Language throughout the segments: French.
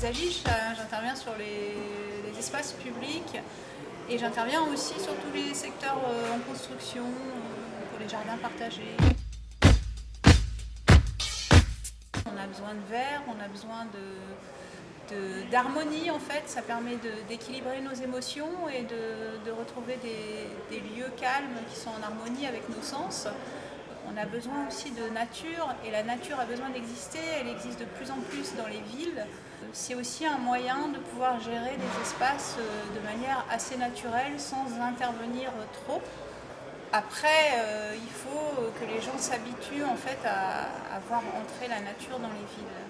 paysagistes, j'interviens sur les espaces publics et j'interviens aussi sur tous les secteurs en construction, pour les jardins partagés. On a besoin de verre, on a besoin d'harmonie en fait, ça permet d'équilibrer nos émotions et de retrouver des lieux calmes qui sont en harmonie avec nos sens. On a besoin aussi de nature et la nature a besoin d'exister, elle existe de plus en plus dans les villes. C'est aussi un moyen de pouvoir gérer des espaces de manière assez naturelle sans intervenir trop. Après, il faut que les gens s'habituent en fait à voir entrer la nature dans les villes.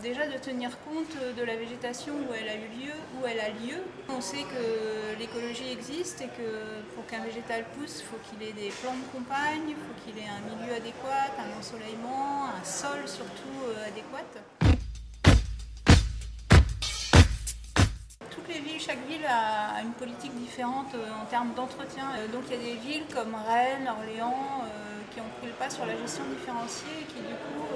Déjà de tenir compte de la végétation où elle a eu lieu, où elle a lieu. On sait que l'écologie existe et que pour qu'un végétal pousse, il faut qu'il ait des plantes de compagne, il faut qu'il ait un milieu adéquat, un ensoleillement, un sol surtout adéquat. Toutes les villes, chaque ville a une politique différente en termes d'entretien. Donc il y a des villes comme Rennes, Orléans qui ont pris le pas sur la gestion différenciée et qui du coup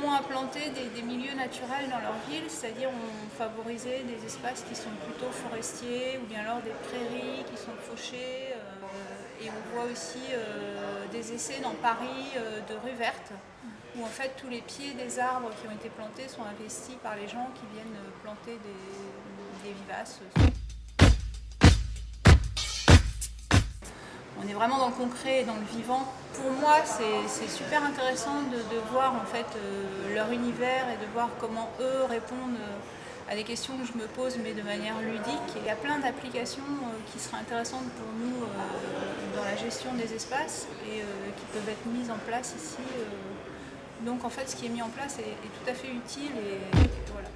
ont implanté des milieux naturels dans leur ville, c'est-à-dire ont favorisé des espaces qui sont plutôt forestiers ou bien alors des prairies qui sont fauchées. Et on voit aussi des essais dans Paris de rues vertes où en fait tous les pieds des arbres qui ont été plantés sont investis par les gens qui viennent planter des vivaces. On est vraiment dans le concret et dans le vivant. Pour moi, c'est super intéressant de voir en fait leur univers et de voir comment eux répondent à des questions que je me pose, mais de manière ludique. Il y a plein d'applications qui seraient intéressantes pour nous dans la gestion des espaces et qui peuvent être mises en place ici. Donc en fait, ce qui est mis en place est tout à fait utile et voilà.